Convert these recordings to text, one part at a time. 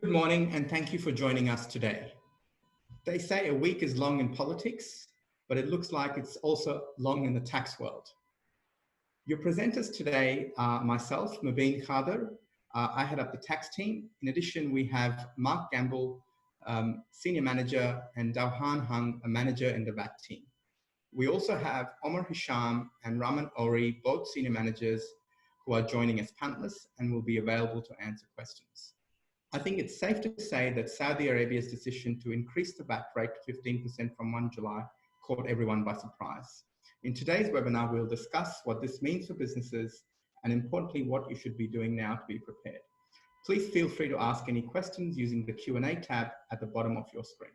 Good morning and thank you for joining us today. They say a week is long in politics, but it looks like it's also long in the tax world. Your presenters today are myself, Mubin Khader. I head up the tax team. In addition, we have Mark Gamble, Senior Manager, and Dauhan Hung, a Manager in the VAT team. We also have Omar Hisham and Raman Ori, both Senior Managers, who are joining as panelists and will be available to answer questions. I think it's safe to say that Saudi Arabia's decision to increase the VAT rate to 15% from 1 July caught everyone by surprise. In today's webinar, we'll discuss what this means for businesses and importantly, what you should be doing now to be prepared. Please feel free to ask any questions using the Q&A tab at the bottom of your screen.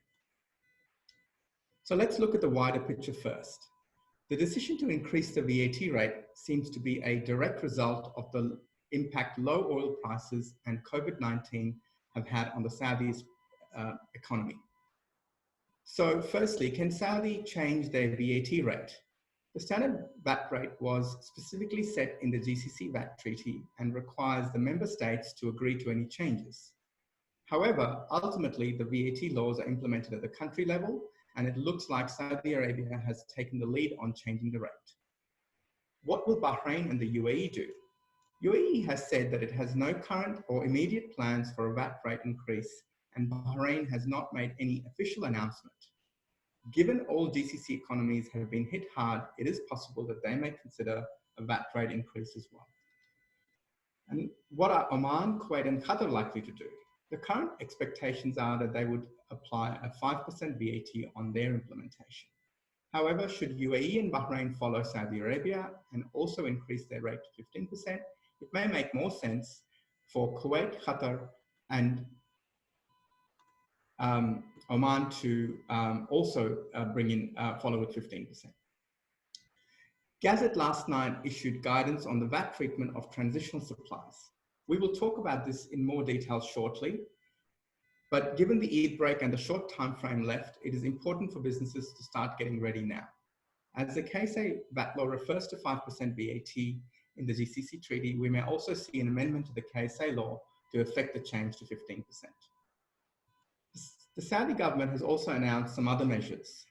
So let's look at the wider picture first. The decision to increase the VAT rate seems to be a direct result of the impact low oil prices and COVID-19 have had on the Saudi's economy. So firstly, can Saudi change their VAT rate? The standard VAT rate was specifically set in the GCC VAT treaty and requires the member states to agree to any changes. However, ultimately the VAT laws are implemented at the country level and it looks like Saudi Arabia has taken the lead on changing the rate. What will Bahrain and the UAE do? UAE has said that it has no current or immediate plans for a VAT rate increase, and Bahrain has not made any official announcement. Given all GCC economies have been hit hard, it is possible that they may consider a VAT rate increase as well. And what are Oman, Kuwait, and Qatar likely to do? The current expectations are that they would apply a 5% VAT on their implementation. However, should UAE and Bahrain follow Saudi Arabia and also increase their rate to 15%, it may make more sense for Kuwait, Qatar, and Oman to also follow with 15%. GAZT last night issued guidance on the VAT treatment of transitional supplies. We will talk about this in more detail shortly, but given the Eid break and the short time frame left, it is important for businesses to start getting ready now. As the KSA VAT law refers to 5% VAT in the GCC treaty, we may also see an amendment to the KSA law to affect the change to 15%. The Saudi government has also announced some other measures,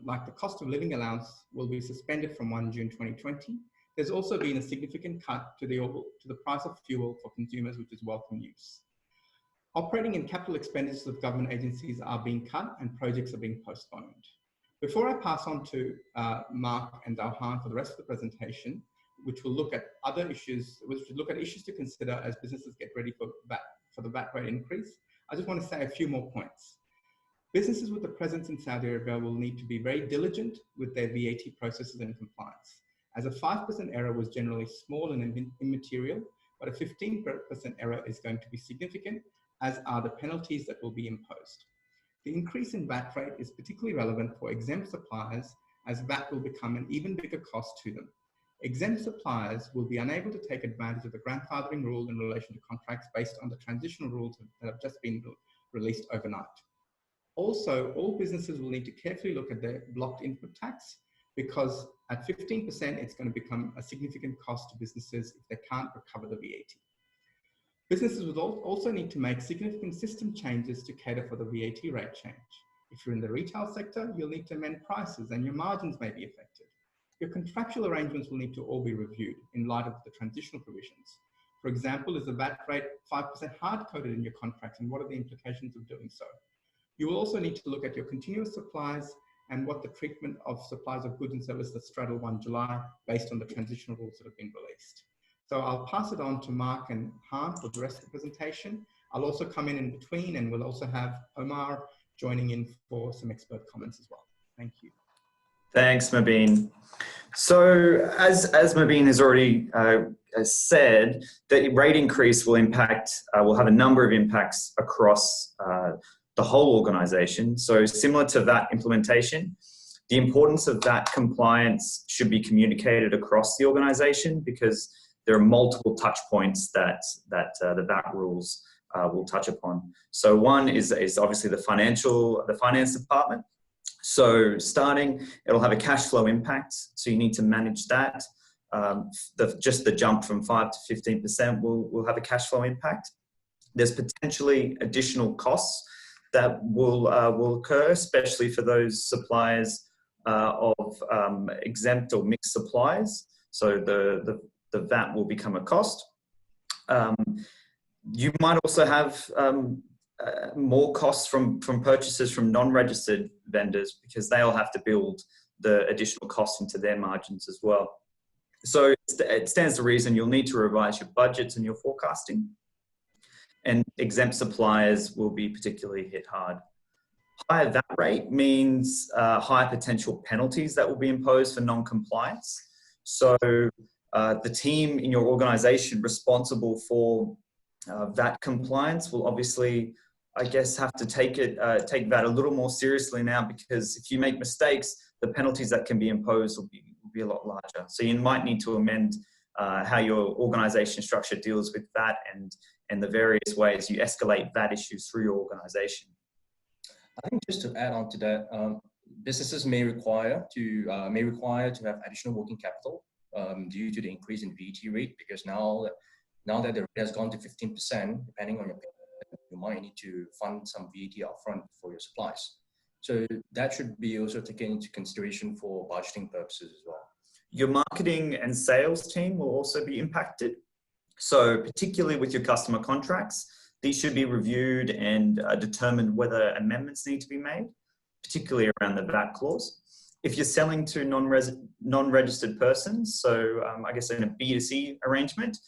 like the cost of living allowance will be suspended from 1 June 2020. There's also been a significant cut to the price of fuel for consumers, which is welcome news. Operating and capital expenditures of government agencies are being cut and projects are being postponed. Before I pass on to Mark and Dauhan for the rest of the presentation, which will look at other issues, issues to consider as businesses get ready for the VAT rate increase, I just want to say a few more points. Businesses with a presence in Saudi Arabia will need to be very diligent with their VAT processes and compliance, as a 5% error was generally small and immaterial, but a 15% error is going to be significant, as are the penalties that will be imposed. The increase in VAT rate is particularly relevant for exempt suppliers, as VAT will become an even bigger cost to them. Exempt suppliers will be unable to take advantage of the grandfathering rule in relation to contracts based on the transitional rules that have just been released overnight. Also, all businesses will need to carefully look at their blocked input tax, because at 15%, it's going to become a significant cost to businesses if they can't recover the VAT. Businesses will also need to make significant system changes to cater for the VAT rate change. If you're in the retail sector, you'll need to amend prices and your margins may be affected. Your contractual arrangements will need to all be reviewed in light of the transitional provisions. For example, is the VAT rate 5% hard-coded in your contracts, and what are the implications of doing so? You will also need to look at your continuous supplies and what the treatment of supplies of goods and services that straddle 1 July based on the transitional rules that have been released. So I'll pass it on to Mark and Han for the rest of the presentation. I'll also come in between, and we'll also have Omar joining in for some expert comments as well. Thank you. Thanks, Mubin. So as Mubin has already said, the rate increase will have a number of impacts across the whole organisation. So similar to that implementation, the importance of that compliance should be communicated across the organisation, because there are multiple touch points that the VAT rules will touch upon. So one is obviously the finance department. So it'll have a cash flow impact. So you need to manage that. Just the jump from 5 to 15% will have a cash flow impact. there's potentially additional costs that will occur, especially for those suppliers of exempt or mixed supplies. So the VAT will become a cost. You might also have more costs from purchases from non-registered vendors, because they'll have to build the additional costs into their margins as well. So it stands to reason you'll need to revise your budgets and your forecasting, and exempt suppliers will be particularly hit hard. Higher VAT rate means higher potential penalties that will be imposed for non-compliance. So the team in your organization responsible for VAT compliance will obviously, I guess, have to take VAT a little more seriously now, because if you make mistakes, the penalties that can be imposed will be a lot larger. So you might need to amend how your organization structure deals with VAT and the various ways you escalate VAT issues through your organization. I think just to add on to that, businesses may require to have additional working capital due to the increase in VAT rate, because now that the rate has gone to 15%, depending on your payment, you might need to fund some VAT upfront for your supplies. So that should be also taken into consideration for budgeting purposes as well. Your marketing and sales team will also be impacted. So particularly with your customer contracts, these should be reviewed and determined whether amendments need to be made, particularly around the VAT clause. If you're selling to non-registered persons, so I guess in a B2C arrangement,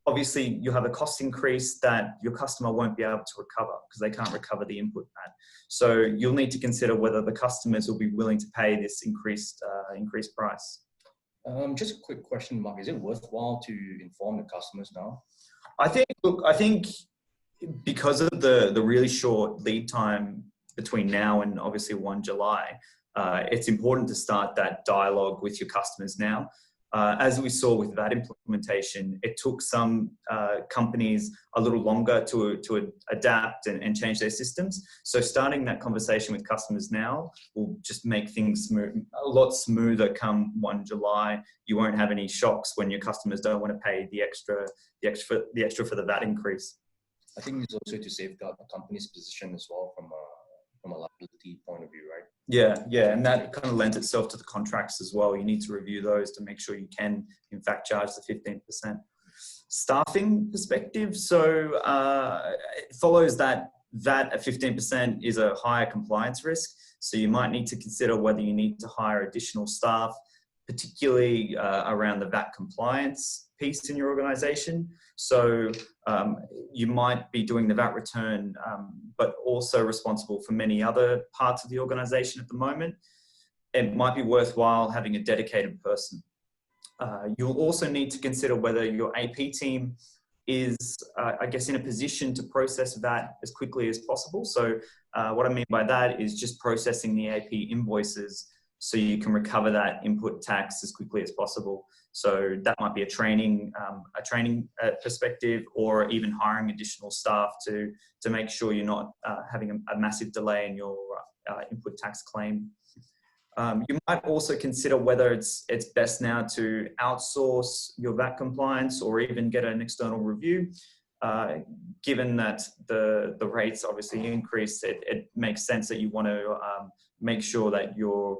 obviously you'll have a cost increase that your customer won't be able to recover, because they can't recover the input VAT. So you'll need to consider whether the customers will be willing to pay this increased price. Just a quick question, Mark. Is it worthwhile to inform the customers now? I think because of the really short lead time between now and obviously 1 July, it's important to start that dialogue with your customers now. As we saw with VAT implementation, it took some companies a little longer to adapt and change their systems. So starting that conversation with customers now will just make things a lot smoother come 1 July. You won't have any shocks when your customers don't want to pay the extra for the VAT increase. I think it's also to safeguard the company's position as well from a liability point of view, right? Yeah, and that kind of lends itself to the contracts as well. You need to review those to make sure you can, in fact, charge the 15%. Staffing perspective, so it follows that VAT at 15% is a higher compliance risk. So you might need to consider whether you need to hire additional staff, particularly around the VAT compliance piece in your organization. So you might be doing the VAT return, but also responsible for many other parts of the organization at the moment. It might be worthwhile having a dedicated person. You'll also need to consider whether your AP team is, I guess, in a position to process VAT as quickly as possible. So what I mean by that is just processing the AP invoices so you can recover that input tax as quickly as possible. So that might be a training perspective, or even hiring additional staff to make sure you're not having a massive delay in your input tax claim. You might also consider whether it's best now to outsource your VAT compliance or even get an external review. Given that the rates obviously increase, it makes sense that you want to make sure that you're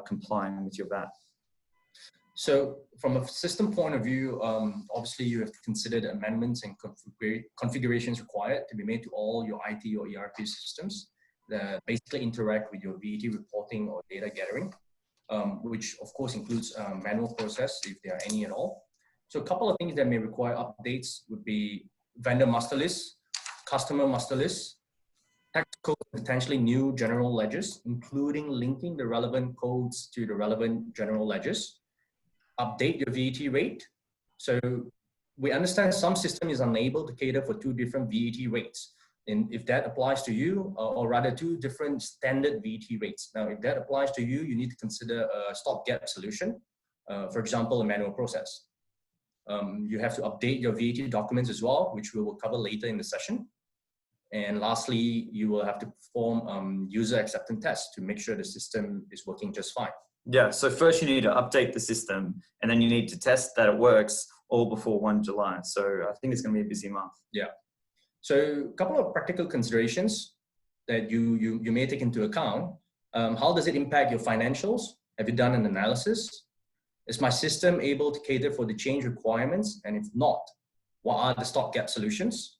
complying with your VAT. So from a system point of view, obviously you have considered amendments and configurations required to be made to all your IT or ERP systems that basically interact with your VAT reporting or data gathering, which of course includes manual process if there are any at all. So a couple of things that may require updates would be vendor master list, customer master list, tax code, potentially new general ledgers, including linking the relevant codes to the relevant general ledgers. Update your VAT rate. So we understand some system is unable to cater for 2 different VAT rates. And if that applies to you, or rather 2 different standard VAT rates. Now, if that applies to you, you need to consider a stopgap solution. For example, a manual process. You have to update your VAT documents as well, which we will cover later in the session. And lastly, you will have to perform user acceptance tests to make sure the system is working just fine. Yeah, so first you need to update the system, and then you need to test that it works all before 1 July. So I think it's going to be a busy month. Yeah. So a couple of practical considerations that you may take into account. How does it impact your financials? Have you done an analysis? Is my system able to cater for the change requirements? And if not, what are the stopgap solutions?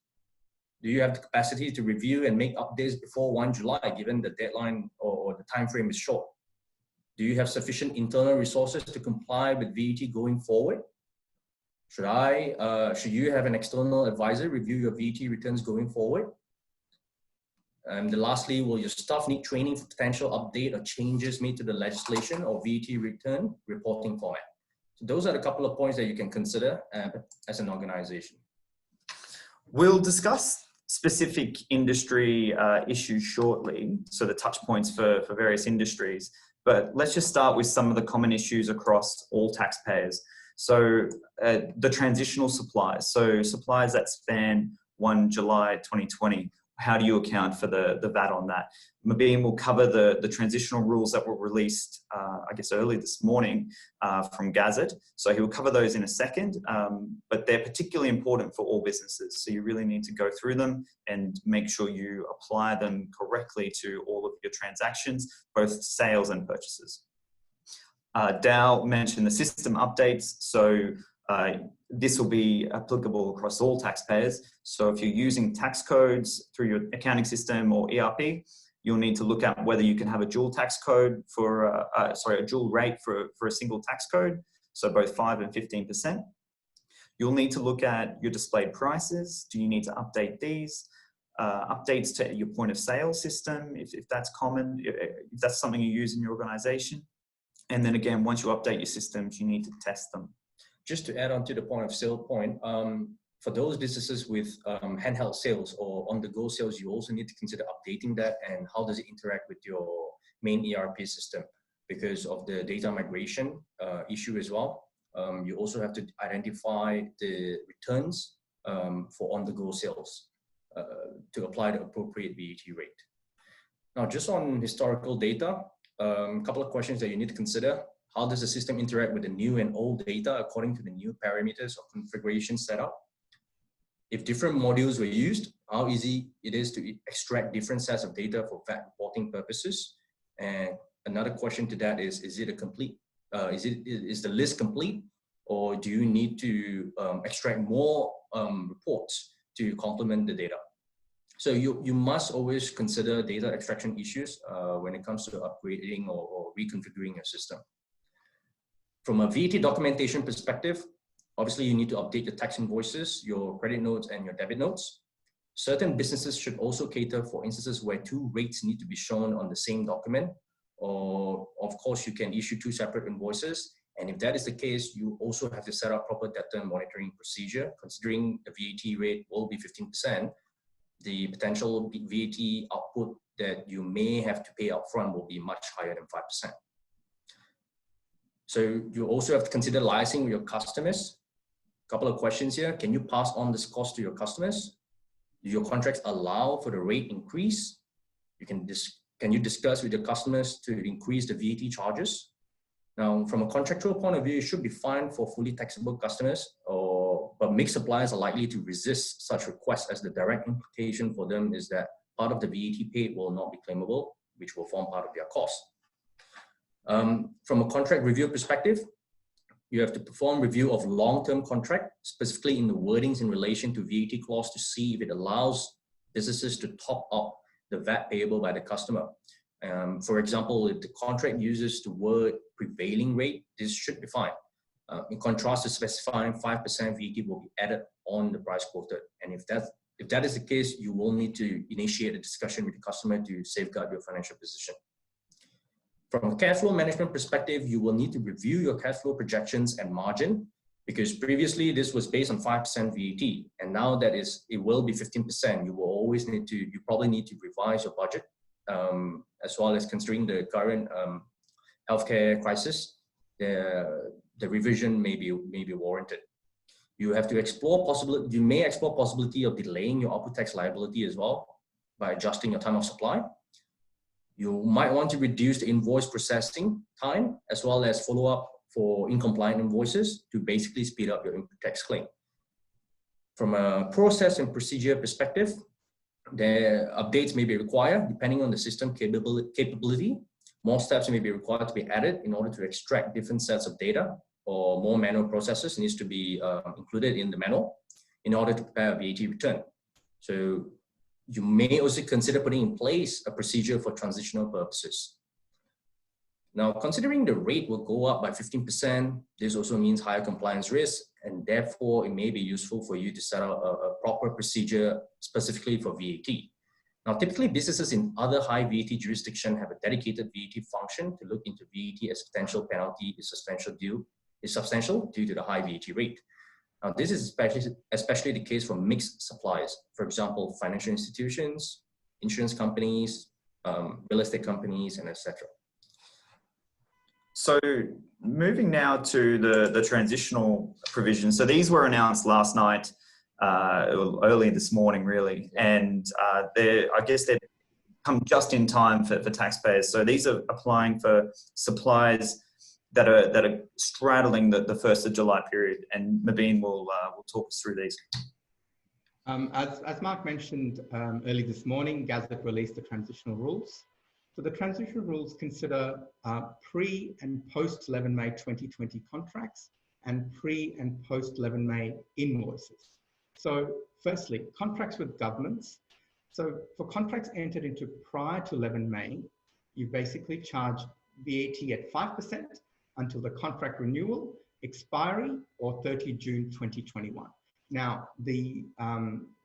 Do you have the capacity to review and make updates before 1 July, given the deadline or the time frame is short? Do you have sufficient internal resources to comply with VAT going forward? Should you have an external advisor review your VAT returns going forward? And lastly, will your staff need training for potential update or changes made to the legislation or VAT return reporting format? So those are a couple of points that you can consider as an organization. We'll discuss specific industry issues shortly, so the touch points for various industries. But let's just start with some of the common issues across all taxpayers. So the transitional suppliers, so suppliers that span 1 July 2020, how do you account for the VAT on that? Mabeen will cover the transitional rules that were released, I guess, early this morning from GAZT. So he will cover those in a second, but they're particularly important for all businesses. So you really need to go through them and make sure you apply them correctly to all of your transactions, both sales and purchases. Dow mentioned the system updates. So this will be applicable across all taxpayers. So if you're using tax codes through your accounting system or ERP, you'll need to look at whether you can have a dual tax code for, a dual rate for a single tax code. So both 5 and 15%. You'll need to look at your displayed prices. Do you need to update these? Updates to your point of sale system, if that's common, if that's something you use in your organization. And then again, once you update your systems, you need to test them. Just to add on to the point of sale point, for those businesses with handheld sales or on-the-go sales, you also need to consider updating that and how does it interact with your main ERP system because of the data migration issue as well. You also have to identify the returns for on-the-go sales to apply the appropriate VAT rate. Now, just on historical data, a couple of questions that you need to consider. How does the system interact with the new and old data according to the new parameters or configuration setup? If different modules were used, how easy it is to extract different sets of data for VAT reporting purposes? And another question to that is it a complete, is the list complete, or do you need to extract more reports to complement the data? So you must always consider data extraction issues when it comes to upgrading or reconfiguring your system. From a VAT documentation perspective, obviously you need to update your tax invoices, your credit notes, and your debit notes. Certain businesses should also cater for instances where 2 rates need to be shown on the same document, or of course you can issue 2 separate invoices. And if that is the case, you also have to set up proper debtor monitoring procedure. Considering the VAT rate will be 15%, the potential VAT output that you may have to pay upfront will be much higher than 5%. So you also have to consider liaising with your customers. A couple of questions here. Can you pass on this cost to your customers? Do your contracts allow for the rate increase? Can you discuss with your customers to increase the VAT charges? Now, from a contractual point of view, it should be fine for fully taxable customers, but mixed suppliers are likely to resist such requests, as the direct implication for them is that part of the VAT paid will not be claimable, which will form part of their cost. From a contract review perspective, you have to perform review of long-term contract, specifically in the wordings in relation to VAT clause, to see if it allows businesses to top up the VAT payable by the customer. For example, if the contract uses the word prevailing rate, this should be fine. In contrast to specifying 5% VAT will be added on the price quoted. And if that is the case, you will need to initiate a discussion with the customer to safeguard your financial position. From a cash flow management perspective, you will need to review your cash flow projections and margin, because previously this was based on 5% VAT, and now that it will be 15%. You probably need to revise your budget, as well as considering the current healthcare crisis. The revision may be warranted. You have to explore possibility. You may explore possibility of delaying your output tax liability as well by adjusting your time of supply. You might want to reduce the invoice processing time, as well as follow up for incompliant invoices, to basically speed up your input tax claim. From a process and procedure perspective, the updates may be required depending on the system capability. More steps may be required to be added in order to extract different sets of data, or more manual processes needs to be included in the manual in order to prepare a VAT return. So you may also consider putting in place a procedure for transitional purposes. Now, considering the rate will go up by 15%, this also means higher compliance risk, and therefore it may be useful for you to set out a proper procedure specifically for VAT. Now, typically businesses in other high VAT jurisdictions have a dedicated VAT function to look into VAT as potential penalty is substantial due to the high VAT rate. Now, this is especially the case for mixed suppliers. For example, financial institutions, insurance companies, real estate companies, and etc. So moving now to the transitional provisions. So these were announced last night, early this morning, really, and I guess they've come just in time for taxpayers. So these are applying for supplies that are straddling the 1st of July period, and Mabeen will talk us through these. As Mark mentioned early this morning, GAZT released the transitional rules. So the transitional rules consider pre and post 11 May 2020 contracts and pre and post 11 May invoices. So firstly, contracts with governments. So for contracts entered into prior to 11 May, you basically charge VAT at 5% until the contract renewal, expiry, or 30 June 2021. Now, the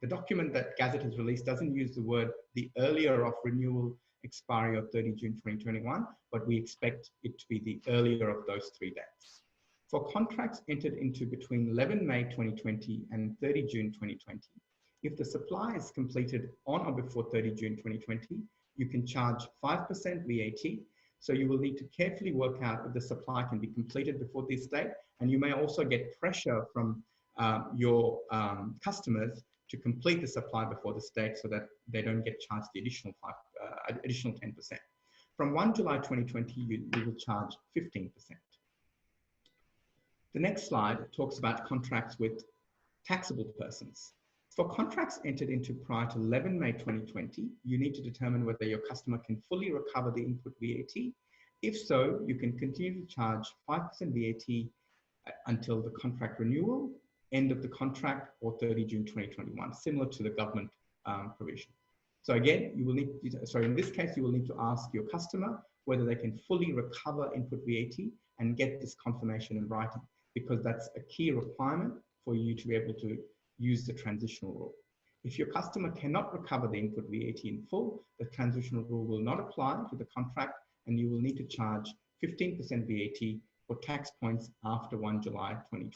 document that GAZT has released doesn't use the word the earlier of renewal, expiry, of 30 June 2021, but we expect it to be the earlier of those 3 dates. For contracts entered into between 11 May 2020 and 30 June 2020, if the supply is completed on or before 30 June 2020, you can charge 5% VAT. So you will need to carefully work out if the supply can be completed before this date, and you may also get pressure from your customers to complete the supply before this date so that they don't get charged the additional 10%. From 1 July 2020, you will charge 15%. The next slide talks about contracts with taxable persons. For contracts entered into prior to 11 May 2020, you need to determine whether your customer can fully recover the input VAT. If so, you can continue to charge 5% VAT until the contract renewal, end of the contract, or 30 June 2021, similar to the government provision. So again, you will need to, in this case, you will need to ask your customer whether they can fully recover input VAT and get this confirmation in writing, because that's a key requirement for you to be able to use the transitional rule. If your customer cannot recover the input VAT in full, the transitional rule will not apply to the contract, and you will need to charge 15% VAT for tax points after 1 July 2020.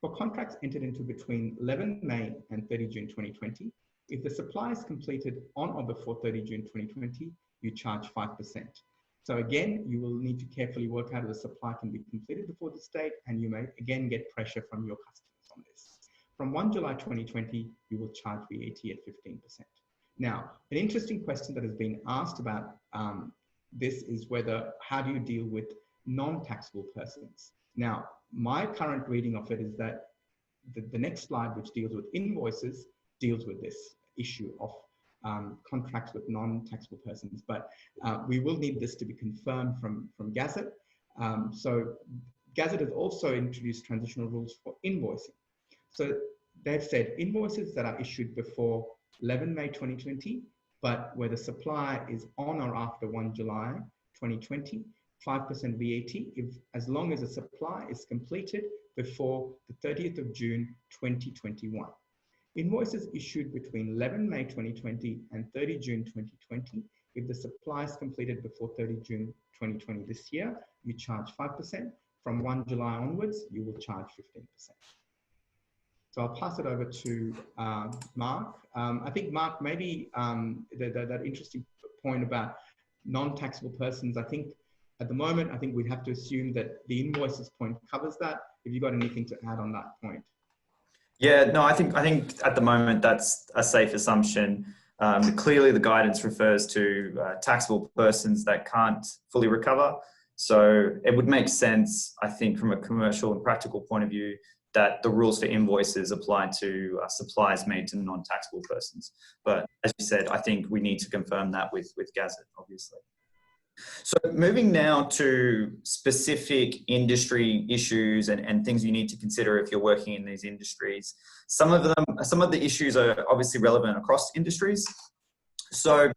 For contracts entered into between 11 May and 30 June 2020, if the supply is completed on or before 30 June 2020, you charge 5%. So again, you will need to carefully work out if the supply can be completed before this date, and you may again get pressure from your customers on this. From 1 July 2020, you will charge VAT at 15%. Now, an interesting question that has been asked about this is how do you deal with non-taxable persons? Now, my current reading of it is that the next slide, which deals with invoices, deals with this issue of contracts with non-taxable persons, but we will need this to be confirmed from GAZT. So GAZT has also introduced transitional rules for invoicing. So they've said invoices that are issued before 11 May 2020, but where the supply is on or after 1 July 2020, 5% VAT, as long as the supply is completed before the 30th of June 2021. Invoices issued between 11 May 2020 and 30 June 2020, if the supply is completed before 30 June 2020 this year, you charge 5%. From 1 July onwards, you will charge 15%. So I'll pass it over to Mark. I think, Mark, maybe that interesting point about non-taxable persons, I think at the moment, I think we'd have to assume that the invoices point covers that. Have you got anything to add on that point? Yeah, no, I think at the moment that's a safe assumption. Clearly, the guidance refers to taxable persons that can't fully recover. So it would make sense, I think, from a commercial and practical point of view, that the rules for invoices apply to supplies made to non-taxable persons. But as you said, I think we need to confirm that with GAZT, obviously. So moving now to specific industry issues and things you need to consider if you're working in these industries. Some of the issues are obviously relevant across industries. So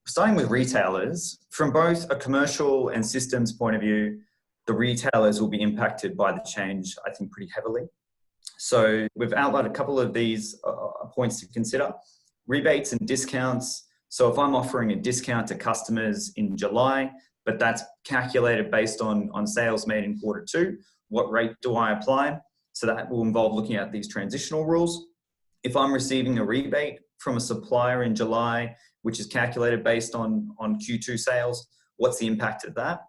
starting with retailers, from both a commercial and systems point of view, the retailers will be impacted by the change, I think, pretty heavily. So we've outlined a couple of these points to consider. Rebates and discounts. So if I'm offering a discount to customers in July, but that's calculated based on sales made in Q2, what rate do I apply? So that will involve looking at these transitional rules. If I'm receiving a rebate from a supplier in July, which is calculated based on Q2 sales, what's the impact of that?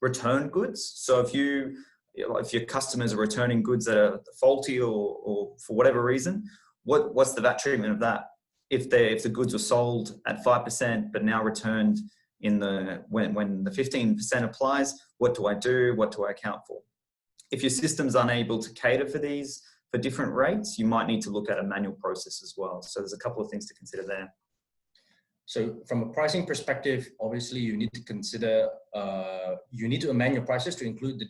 Return goods. So if your customers are returning goods that are faulty or for whatever reason, what's the VAT treatment of that? If the goods were sold at 5% but now returned when the 15% applies, what do I do? What do I account for? If your system's unable to cater for these for different rates, you might need to look at a manual process as well. So there's a couple of things to consider there. So from a pricing perspective, obviously you need to consider, you need to amend your prices to include the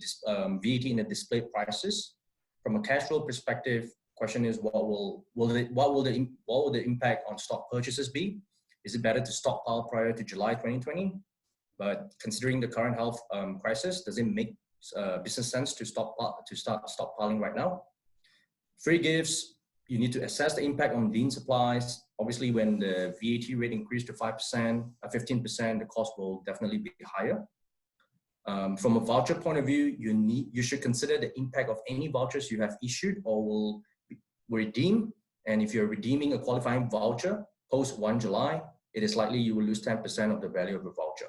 VAT in the display prices. From a cash flow perspective, question is what will the impact on stock purchases be? Is it better to stockpile prior to July 2020? But considering the current health crisis, does it make business sense to start stockpiling right now? Free gifts, you need to assess the impact on bean supplies. Obviously, when the VAT rate increased to 5%, 15%, the cost will definitely be higher. From a voucher point of view, you should consider the impact of any vouchers you have issued or will redeem. And if you're redeeming a qualifying voucher post 1 July, it is likely you will lose 10% of the value of the voucher.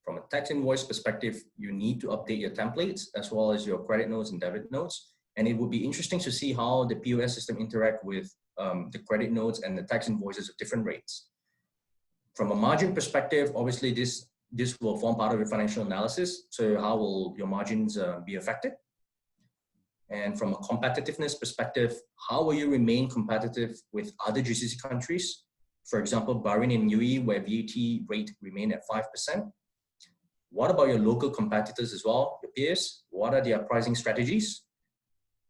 From a tax invoice perspective, you need to update your templates as well as your credit notes and debit notes. And it would be interesting to see how the POS system interact with the credit notes and the tax invoices at different rates. From a margin perspective, obviously this will form part of your financial analysis. So how will your margins be affected? And from a competitiveness perspective, how will you remain competitive with other GCC countries? For example, Bahrain and UAE, where VAT rate remain at 5%. What about your local competitors as well, your peers? What are their pricing strategies?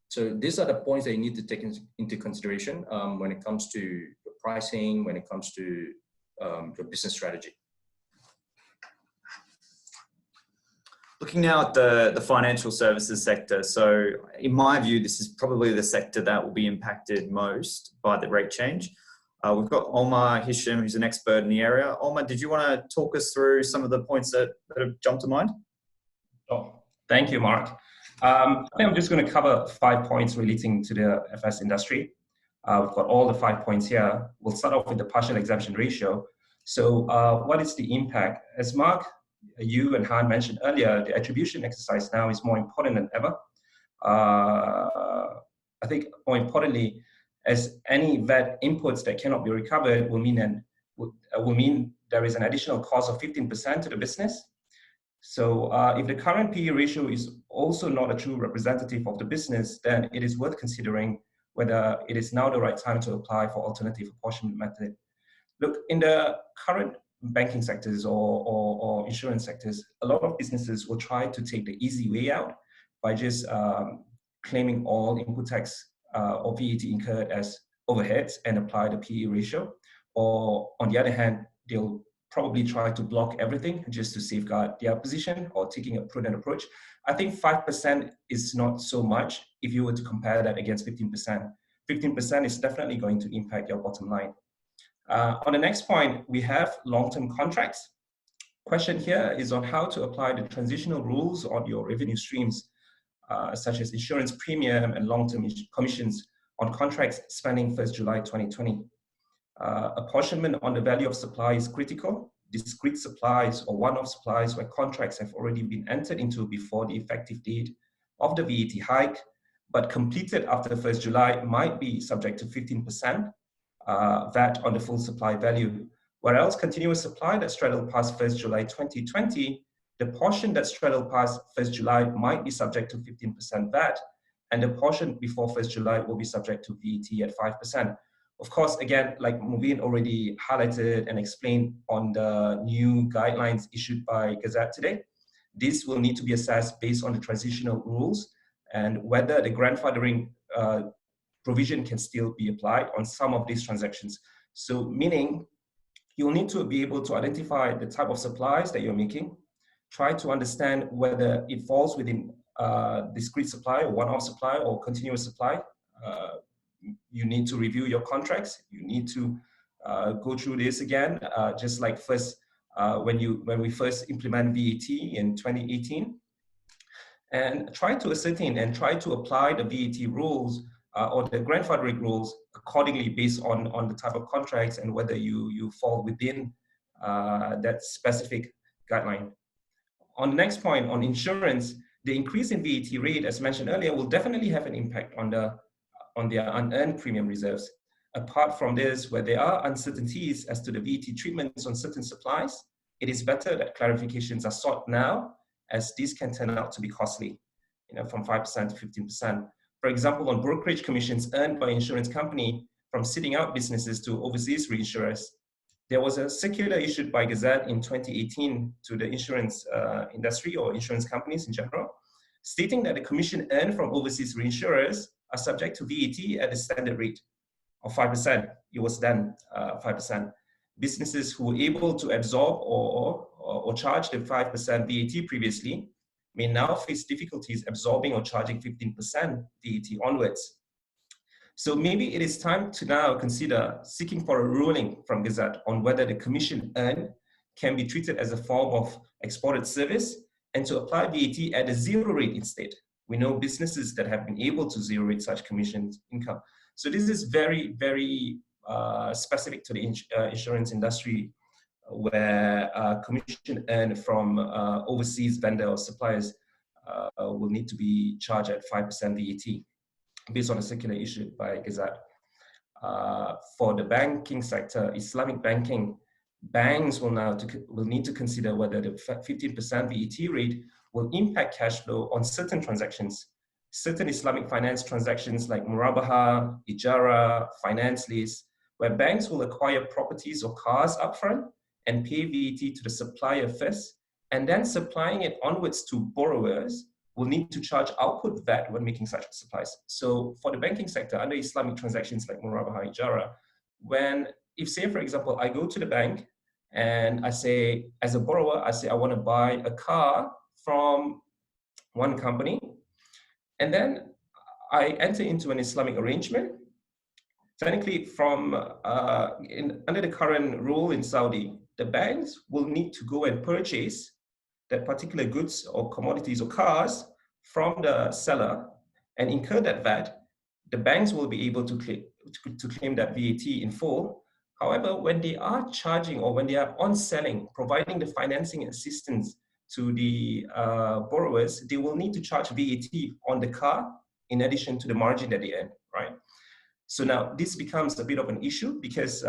So these are the points that you need to take into consideration when it comes to your pricing, when it comes to your business strategy. Looking now at the financial services sector. So in my view, this is probably the sector that will be impacted most by the rate change. We've got Omar Hisham, who's an expert in the area. Omar, did you want to talk us through some of the points that have jumped to mind? Oh, thank you, Mark. I think I'm just going to cover 5 points relating to the FS industry. We've got all the 5 points here. We'll start off with the partial exemption ratio. So what is the impact? As Mark, you and Han mentioned earlier, the attribution exercise now is more important than ever. I think more importantly, as any VAT inputs that cannot be recovered will mean there is an additional cost of 15% to the business. So if the current PE ratio is also not a true representative of the business, then it is worth considering whether it is now the right time to apply for alternative apportionment method. Look, in the current banking sectors or insurance sectors, a lot of businesses will try to take the easy way out by just claiming all input tax or VAT incurred as overheads and apply the PE ratio. Or on the other hand, they'll probably try to block everything just to safeguard their position or taking a prudent approach. I think 5% is not so much if you were to compare that against 15%. 15% is definitely going to impact your bottom line. On the next point, we have long-term contracts. Question here is on how to apply the transitional rules on your revenue streams, such as insurance premium and long-term commissions on contracts spanning 1st July 2020. Apportionment on the value of supply is critical. Discrete supplies or one-off supplies where contracts have already been entered into before the effective date of the VAT hike, but completed after the 1st July might be subject to 15% VAT on the full supply value. Whereas continuous supply that straddled past 1st July 2020, the portion that straddled past 1st July might be subject to 15% VAT, and the portion before 1st July will be subject to VAT at 5%. Of course, again, like Mubin already highlighted and explained on the new guidelines issued by GAZT today, this will need to be assessed based on the transitional rules and whether the grandfathering provision can still be applied on some of these transactions. So meaning you'll need to be able to identify the type of supplies that you're making, try to understand whether it falls within discrete supply or one-off supply or continuous supply. You need to review your contracts. You need to go through this again, just like when we first implement VAT in 2018, and try to ascertain and try to apply the VAT rules or the grandfathering rules accordingly based on the type of contracts and whether you fall within that specific guideline. On the next point, on insurance, the increase in VAT rate, as mentioned earlier, will definitely have an impact on their unearned premium reserves. Apart from this, where there are uncertainties as to the VAT treatments on certain supplies, it is better that clarifications are sought now, as these can turn out to be costly, from 5% to 15%. For example, on brokerage commissions earned by insurance company from sitting out businesses to overseas reinsurers, there was a circular issued by GAZT in 2018 to the insurance industry or insurance companies in general, stating that the commission earned from overseas reinsurers are subject to VAT at the standard rate of 5%. It was then 5%. Businesses who were able to absorb or charge the 5% VAT previously may now face difficulties absorbing or charging 15% VAT onwards. So maybe it is time to now consider seeking for a ruling from GAZT on whether the commission earned can be treated as a form of exported service and to apply VAT at a zero rate instead. We know businesses that have been able to zero rate such commission income. So this is very, very specific to the insurance industry, where commission earned from overseas vendor or suppliers will need to be charged at 5% VAT based on a circular issued by GAZT. For the banking sector, Islamic banking, banks will need to consider whether the 15% VAT rate will impact cash flow on certain transactions. Certain Islamic finance transactions like murabaha, ijara, finance lease, where banks will acquire properties or cars upfront and pay VAT to the supplier first, and then supplying it onwards to borrowers will need to charge output VAT when making such supplies. So for the banking sector, under Islamic transactions like murabaha, ijara, if say, for example, I go to the bank and I say, as a borrower, I say I want to buy a car from one company, and then I enter into an Islamic arrangement. Technically, under the current rule in Saudi, the banks will need to go and purchase that particular goods or commodities or cars from the seller and incur that VAT. The banks will be able to claim that VAT in full. However, when they are charging or when they are on selling, providing the financing assistance to the borrowers, they will need to charge VAT on the car in addition to the margin that they earn, right? So now this becomes a bit of an issue because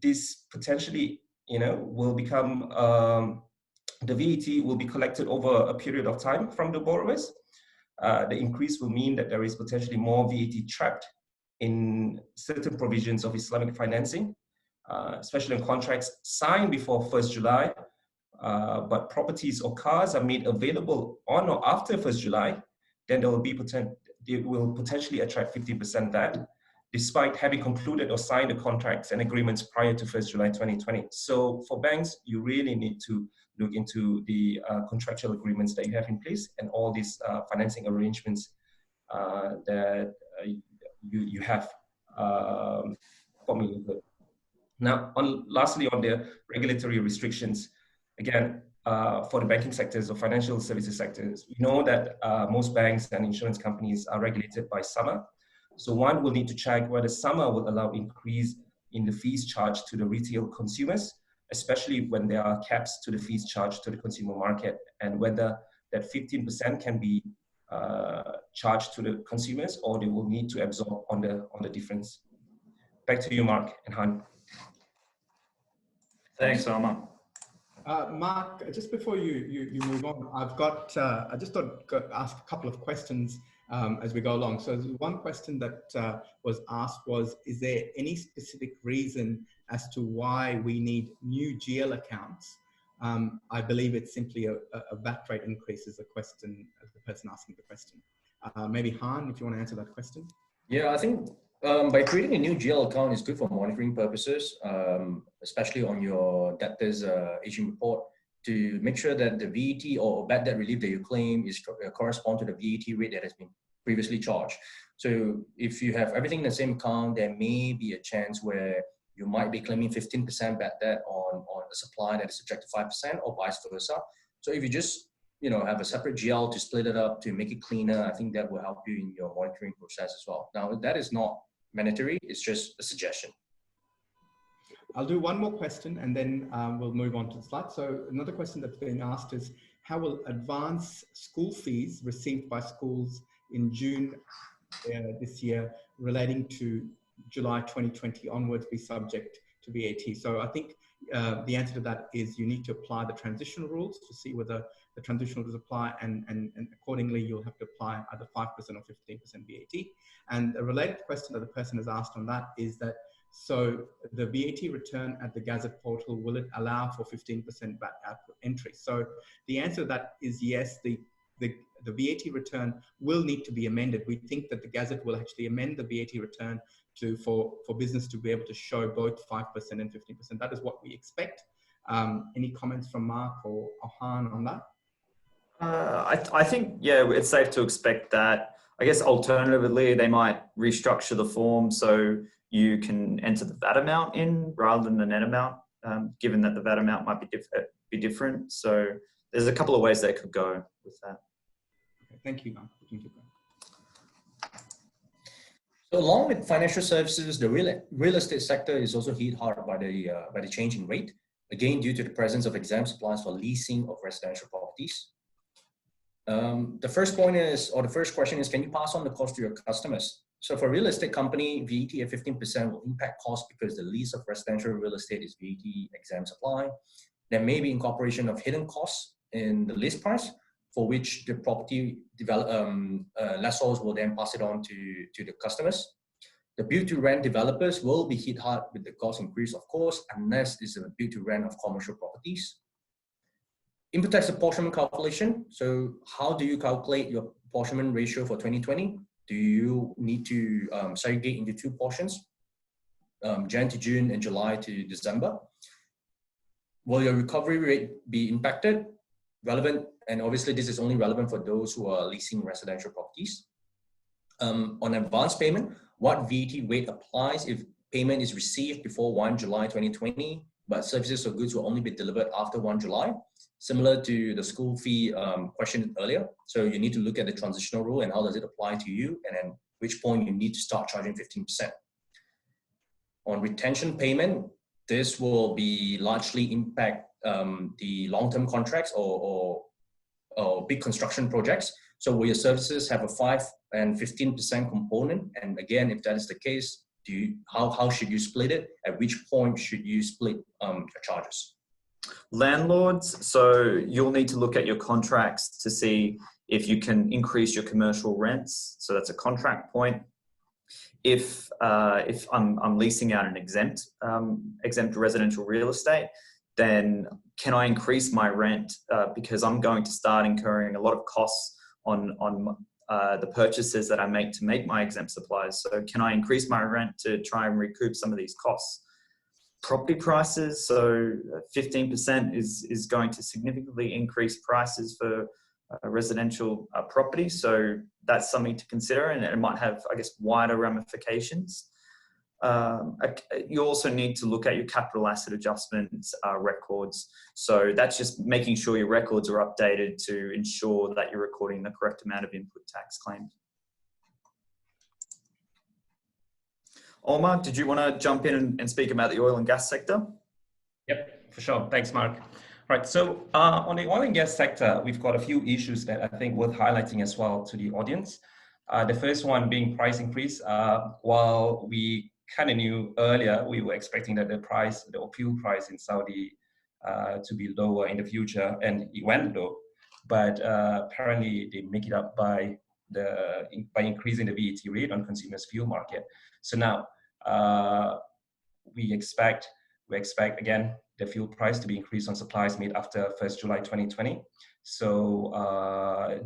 this potentially, will become, the VAT will be collected over a period of time from the borrowers. The increase will mean that there is potentially more VAT trapped in certain provisions of Islamic financing, especially in contracts signed before 1st July, but properties or cars are made available on or after 1st July, then they will potentially attract 50% VAT, despite having concluded or signed the contracts and agreements prior to 1st July 2020. So for banks, you really need to look into the contractual agreements that you have in place and all these financing arrangements that you have formally good. Now, lastly, on the regulatory restrictions, again, for the banking sectors or financial services sectors, we know that most banks and insurance companies are regulated by SAMA. So one will need to check whether SAMA will allow increase in the fees charged to the retail consumers, especially when there are caps to the fees charged to the consumer market, and whether that 15% can be charged to the consumers or they will need to absorb on the difference. Back to you, Mark and Han. Thanks, Omar. Mark, just before you move on, I just thought I'd ask a couple of questions. as we go along. So one question that was asked was, is there any specific reason as to why we need new GL accounts? I believe it's simply a VAT rate increase is the question, the person asking the question. Maybe Han, if you want to answer that question. Yeah, I think by creating a new GL account is good for monitoring purposes, especially on your debtors aging report, to make sure that the VAT or bad debt relief that you claim is correspond to the VAT rate that has been previously charged. So if you have everything in the same account, there may be a chance where you might be claiming 15% bad debt on a supply that is subject to 5% or vice versa. So if you just have a separate GL to split it up to make it cleaner, I think that will help you in your monitoring process as well. Now, that is not mandatory, it's just a suggestion. I'll do one more question and then we'll move on to the slide. So another question that's being asked is, how will advance school fees received by schools in June this year relating to July 2020 onwards be subject to VAT? So I think the answer to that is you need to apply the transitional rules to see whether the transitional rules apply, and accordingly you'll have to apply either 5% or 15% VAT. And a related question that the person has asked on that is that, so the VAT return at the GAZT portal, will it allow for 15% VAT output entry? So the answer to that is yes, the VAT return will need to be amended. We think that the GAZT will actually amend the VAT return for business to be able to show both 5% and 15%. That is what we expect. Any comments from Mark or Han on that? I think, yeah, it's safe to expect that. I guess alternatively, they might restructure the form so you can enter the VAT amount in rather than the net amount, given that the VAT amount might be different. So there's a couple of ways they could go with that. Okay, thank you, Mark. So along with financial services, the real estate sector is also hit hard by the change in rate, again due to the presence of exempt supplies for leasing of residential properties. The first question is, can you pass on the cost to your customers? So for a real estate company, VAT at 15% will impact cost because the lease of residential real estate is VAT exempt supply. There may be incorporation of hidden costs in the list price, for which the property lessors will then pass it on to the customers. The build-to-rent developers will be hit hard with the cost increase, of course, unless it's a build-to-rent of commercial properties. Input tax apportionment calculation. So how do you calculate your apportionment ratio for 2020? Do you need to segregate into two portions, Jan to June and July to December? Will your recovery rate be impacted? Relevant, and obviously this is only relevant for those who are leasing residential properties. On advance payment, what VAT rate applies if payment is received before 1 July 2020, but services or goods will only be delivered after 1 July? Similar to the school fee question earlier. So you need to look at the transitional rule and how does it apply to you, and then which point you need to start charging 15%. On retention payment, this will be largely impact the long-term contracts or big construction projects. So will your services have a 5 and 15% component? And again, if that is the case, how should you split it? At which point should you split your charges? Landlords, so you'll need to look at your contracts to see if you can increase your commercial rents. So that's a contract point. If I'm leasing out an exempt residential real estate, then can I increase my rent because I'm going to start incurring a lot of costs on the purchases that I make to make my exempt supplies. So can I increase my rent to try and recoup some of these costs? Property prices, so 15% is going to significantly increase prices for residential property. So that's something to consider, and it might have, I guess, wider ramifications. You also need to look at your capital asset adjustments records. So that's just making sure your records are updated to ensure that you're recording the correct amount of input tax claims. Omar, did you want to jump in and speak about the oil and gas sector? Yep, for sure. Thanks, Mark. Right, so on the oil and gas sector, we've got a few issues that I think worth highlighting as well to the audience. The first one being price increase. While we kind of knew earlier, we were expecting that the fuel price in Saudi to be lower in the future, and it went low. But apparently they make it up by by increasing the VAT rate on consumers' fuel market. So now we expect again the fuel price to be increased on supplies made after 1st July 2020. So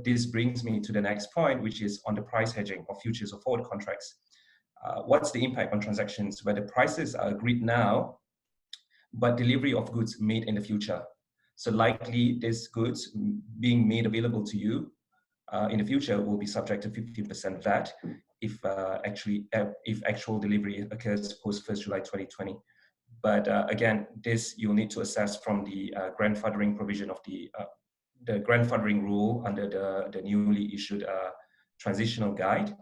this brings me to the next point, which is on the price hedging of futures or forward contracts. What's the impact on transactions where the prices are agreed now, but delivery of goods made in the future? So likely these goods being made available to you in the future will be subject to 15% VAT if actual delivery occurs post 1st July 2020. But again, this you'll need to assess from the grandfathering provision of the grandfathering rule under the newly issued transitional guide.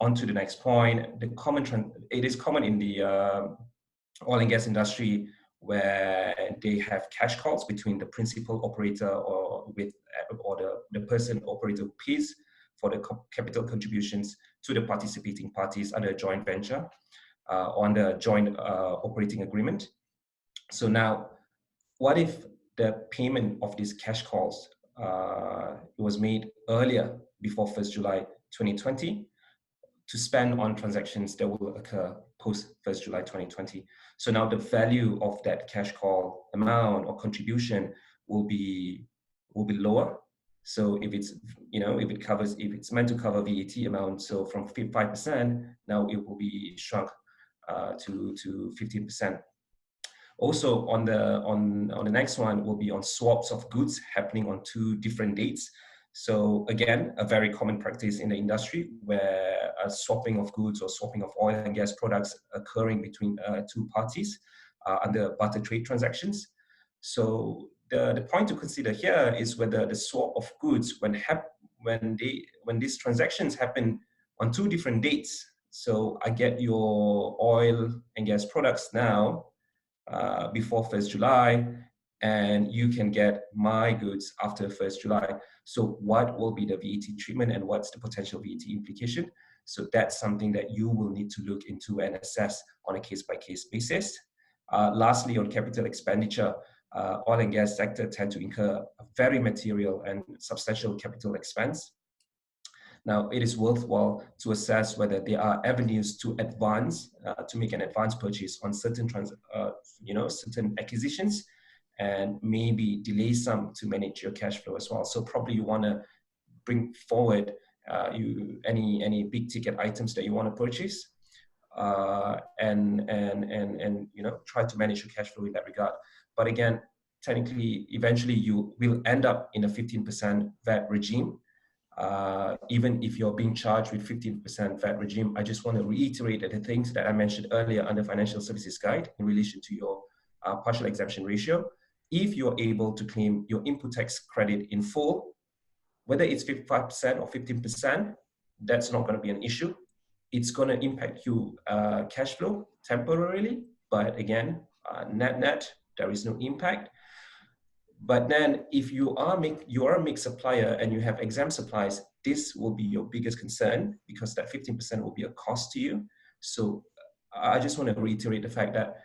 On to the next point, it is common in the oil and gas industry where they have cash calls between the principal operator or the person operator who pays for the capital contributions to the participating parties under a joint venture on the joint operating agreement. So now, what if the payment of these cash calls was made earlier before 1st July 2020 to spend on transactions that will occur post 1st July 2020. So now the value of that cash call amount or contribution will be lower. So if it's if it's meant to cover VAT amount, so from 5%, now it will be shrunk to 15%. Also on the next one will be on swaps of goods happening on 2 different dates. So again, a very common practice in the industry where a swapping of goods or swapping of oil and gas products occurring between 2 parties under barter trade transactions. So the point to consider here is whether the swap of goods when these transactions happen on 2 different dates. So I get your oil and gas products now before 1st July, and you can get my goods after 1st July. So what will be the VAT treatment and what's the potential VAT implication? So that's something that you will need to look into and assess on a case-by-case basis. Lastly, on capital expenditure, oil and gas sector tend to incur a very material and substantial capital expense. Now, it is worthwhile to assess whether there are avenues to make an advance purchase on certain certain acquisitions, and maybe delay some to manage your cash flow as well. So probably you want to bring forward any big ticket items that you want to purchase, and try to manage your cash flow in that regard. But again, technically, eventually you will end up in a 15% VAT regime. Even if you're being charged with 15% VAT regime, I just want to reiterate that the things that I mentioned earlier under Financial Services Guide in relation to your partial exemption ratio, if you're able to claim your input tax credit in full, whether it's 55% or 15%, that's not going to be an issue. It's going to impact you cash flow temporarily, but again, net, there is no impact. But then if you are a mixed supplier and you have exempt supplies, this will be your biggest concern because that 15% will be a cost to you. So I just want to reiterate the fact that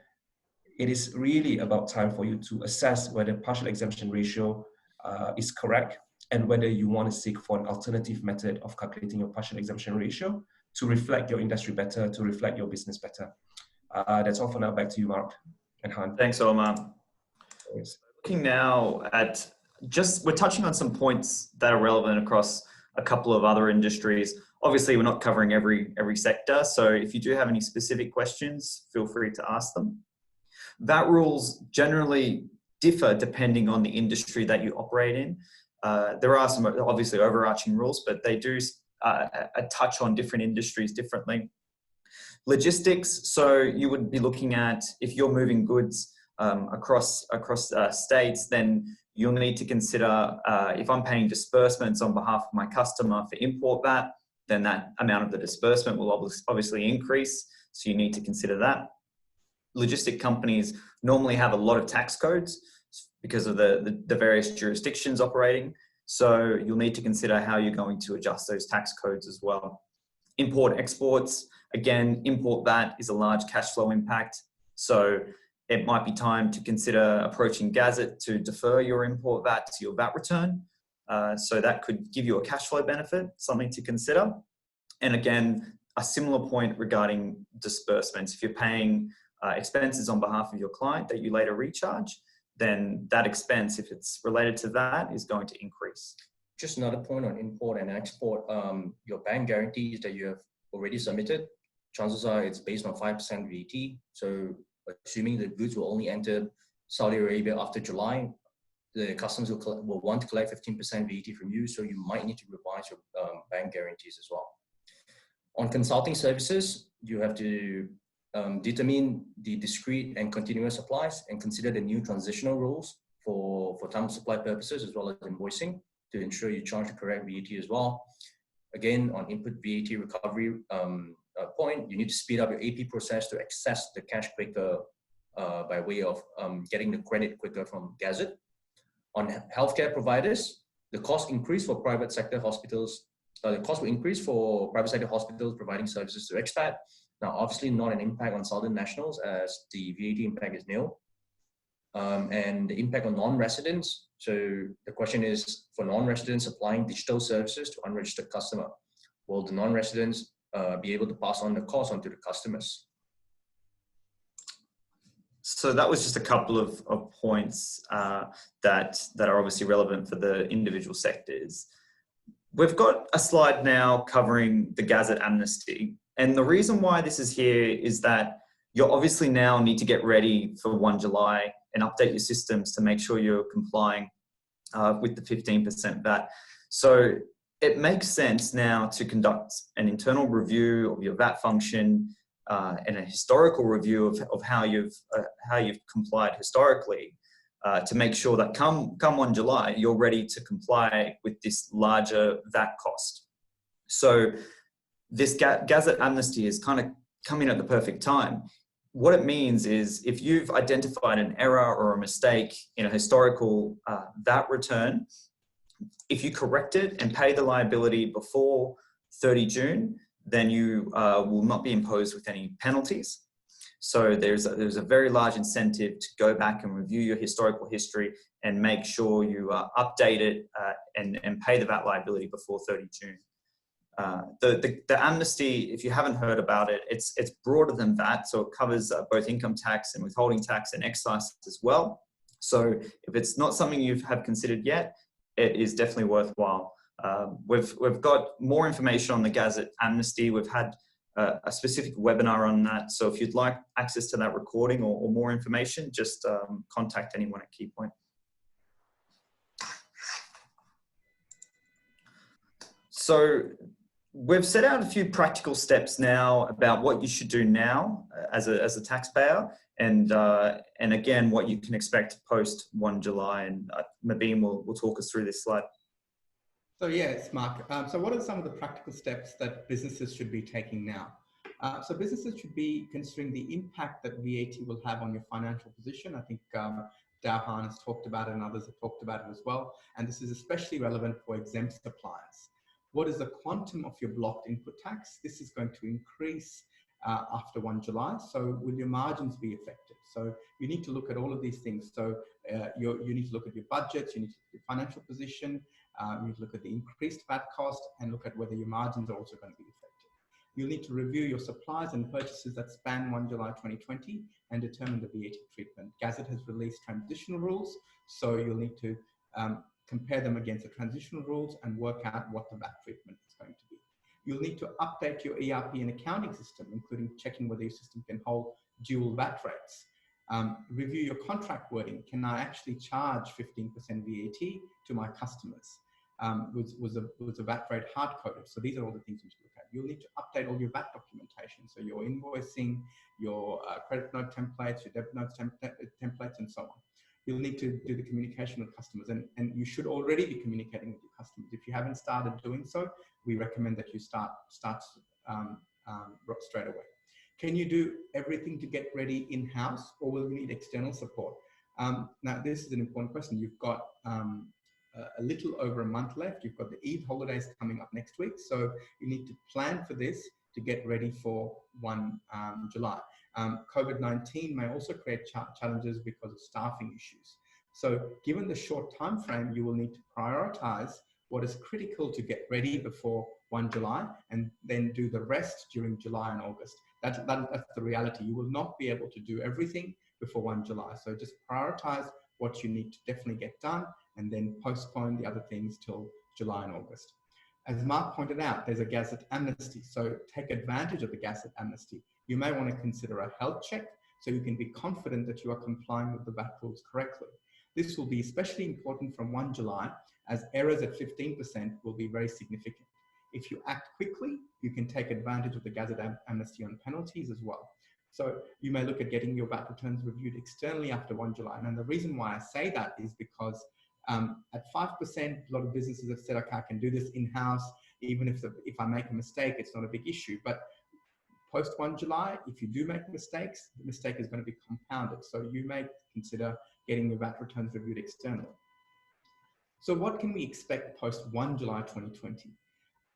it is really about time for you to assess whether partial exemption ratio is correct and whether you want to seek for an alternative method of calculating your partial exemption ratio to reflect your industry better, to reflect your business better. That's all for now. Back to you, Mark and Han. Thanks, Omar. Looking now at we're touching on some points that are relevant across a couple of other industries. Obviously, we're not covering every sector. So if you do have any specific questions, feel free to ask them. VAT rules generally differ depending on the industry that you operate in. There are some obviously overarching rules, but they do touch on different industries differently. Logistics, so you would be looking at if you're moving goods across states, then you'll need to consider if I'm paying disbursements on behalf of my customer for import VAT, then that amount of the disbursement will obviously increase. So you need to consider that. Logistic companies normally have a lot of tax codes because of the various jurisdictions operating. So you'll need to consider how you're going to adjust those tax codes as well. Import exports, again, import VAT is a large cash flow impact. So it might be time to consider approaching GAZT to defer your import VAT to your VAT return. So that could give you a cash flow benefit, something to consider. And again, a similar point regarding disbursements. If you're paying expenses on behalf of your client that you later recharge, then that expense, if it's related to that, is going to increase. Just another point on import and export. Your bank guarantees that you have already submitted, chances are it's based on 5% VAT. So assuming the goods will only enter Saudi Arabia after July, the customs will want to collect 15% VAT from you. So you might need to revise your bank guarantees as well. On consulting services, you have to determine the discrete and continuous supplies and consider the new transitional rules for time of supply purposes as well as invoicing to ensure you charge the correct VAT as well. Again, on input VAT recovery point, you need to speed up your AP process to access the cash quicker by way of getting the credit quicker from GAZT. On healthcare providers, the cost increase for private sector hospitals. The cost will increase for private sector hospitals providing services to expat. Now, obviously not an impact on Southern nationals as the VAT impact is nil. And the impact on non-residents. So the question is, for non-residents applying digital services to unregistered customer, will the non-residents be able to pass on the cost onto the customers? So that was just a couple of points that are obviously relevant for the individual sectors. We've got a slide now covering the GAZT amnesty. And the reason why this is here is that you obviously now need to get ready for 1 July and update your systems to make sure you're complying with the 15% VAT. So it makes sense now to conduct an internal review of your VAT function and a historical review of how you've complied historically to make sure that come 1 July, you're ready to comply with this larger VAT cost. So this GAZT amnesty is kind of coming at the perfect time. What it means is if you've identified an error or a mistake in a historical VAT return, if you correct it and pay the liability before 30 June, then you will not be imposed with any penalties. So there's a very large incentive to go back and review your historical history and make sure you update it and pay the VAT liability before 30 June. The amnesty, if you haven't heard about it, it's broader than VAT, so it covers both income tax and withholding tax and excise as well. So if it's not something you have considered yet, it is definitely worthwhile. We've got more information on the GAZT amnesty. We've had a specific webinar on that. So if you'd like access to that recording or more information, just contact anyone at Keypoint. So we've set out a few practical steps now about what you should do now as a taxpayer, and again, what you can expect post 1 July. And Mabeen will talk us through this slide. So yes, Mark. So what are some of the practical steps that businesses should be taking now? So businesses should be considering the impact that VAT will have on your financial position. I think Dao has talked about it and others have talked about it as well. And this is especially relevant for exempt suppliers. What is the quantum of your blocked input tax? This is going to increase after 1 July. So will your margins be affected? So you need to look at all of these things. So you need to look at your budgets, you need to look at your financial position, you need to look at the increased VAT cost and look at whether your margins are also going to be affected. You'll need to review your supplies and purchases that span 1 July 2020 and determine the VAT treatment. GAZT has released transitional rules, so you'll need to compare them against the transitional rules and work out what the VAT treatment is going to be. You'll need to update your ERP and accounting system, including checking whether your system can hold dual VAT rates. Review your contract wording. Can I actually charge 15% VAT to my customers? Was a VAT rate hard-coded? So these are all the things you should look at. You'll need to update all your VAT documentation. So your invoicing, your credit note templates, your debit notes templates, and so on. You'll need to do the communication with customers, and you should already be communicating with your customers. If you haven't started doing so, we recommend that you start straight away. Can you do everything to get ready in-house, or will you need external support? Now, this is an important question. You've got a little over a month left. You've got the Eid holidays coming up next week, so you need to plan for this to get ready for 1 July. COVID-19 may also create challenges because of staffing issues. So given the short time frame, you will need to prioritize what is critical to get ready before 1 July and then do the rest during July and August. That's the reality. You will not be able to do everything before 1 July. So just prioritize what you need to definitely get done and then postpone the other things till July and August. As Mark pointed out, there's a GAZT amnesty. So take advantage of the GAZT amnesty. You may want to consider a health check so you can be confident that you are complying with the VAT rules correctly. This will be especially important from 1 July as errors at 15% will be very significant. If you act quickly, you can take advantage of the GAZT amnesty on penalties as well. So you may look at getting your VAT returns reviewed externally after 1 July. And the reason why I say that is because at 5%, a lot of businesses have said, okay, I can do this in-house. Even if I make a mistake, it's not a big issue. But post 1 July, if you do make mistakes, the mistake is going to be compounded. So you may consider getting your VAT returns reviewed externally. So what can we expect post 1 July 2020?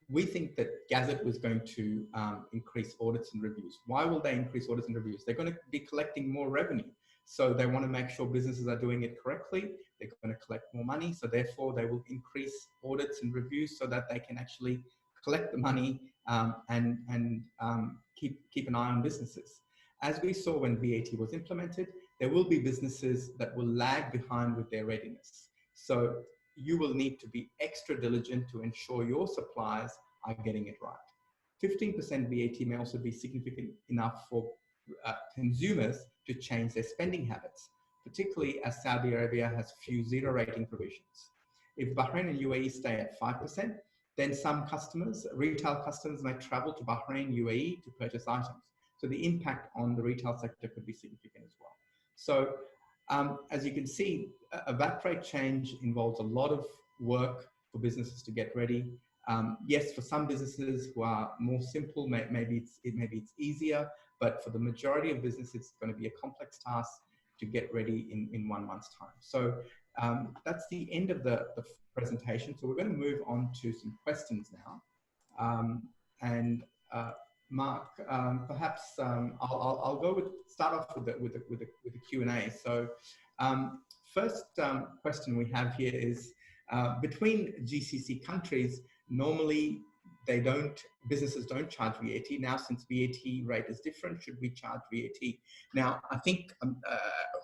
We think that GAZT was going to increase audits and reviews. Why will they increase audits and reviews? They're going to be collecting more revenue. So they want to make sure businesses are doing it correctly. They're going to collect more money. So therefore they will increase audits and reviews so that they can actually collect the money and keep an eye on businesses. As we saw when VAT was implemented, there will be businesses that will lag behind with their readiness. So you will need to be extra diligent to ensure your suppliers are getting it right. 15% VAT may also be significant enough for consumers to change their spending habits, particularly as Saudi Arabia has few zero rating provisions. If Bahrain and UAE stay at 5%, then some customers, retail customers, may travel to Bahrain, UAE to purchase items. So the impact on the retail sector could be significant as well. So as you can see, a VAT rate change involves a lot of work for businesses to get ready. Yes, for some businesses who are more simple, maybe it's easier, but for the majority of businesses, it's going to be a complex task to get ready in 1 month's time. So that's the end of the presentation. So we're going to move on to some questions now. Mark, perhaps I'll go start off with the Q&A. So first question we have here is between GCC countries, normally businesses don't charge VAT. Now, since VAT rate is different, should we charge VAT? Now, I think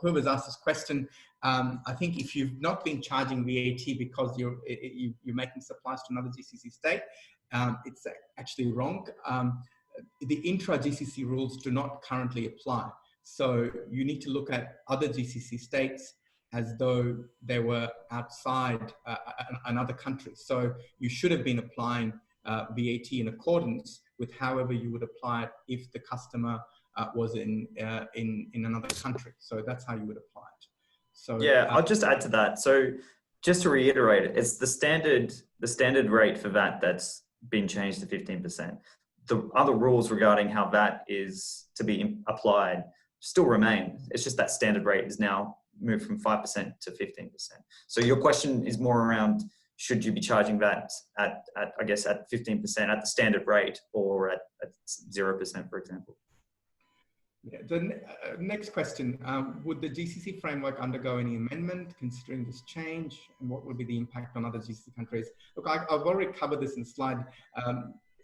whoever's asked this question, I think if you've not been charging VAT because you're making supplies to another GCC state, it's actually wrong. The intra-GCC rules do not currently apply. So you need to look at other GCC states as though they were outside another country. So you should have been applying VAT in accordance with however you would apply it if the customer was in another country. So that's how you would apply it. So yeah, I'll just add to that. So just to reiterate it, it's the standard rate for VAT that's been changed to 15%. The other rules regarding how VAT is to be applied still remain. It's just that standard rate is now moved from 5% to 15%. So your question is more around, should you be charging VAT at I guess, at 15% at the standard rate or at 0%, for example? Yeah, the next question, would the GCC framework undergo any amendment considering this change, and what would be the impact on other GCC countries? Look, I've already covered this in the slide.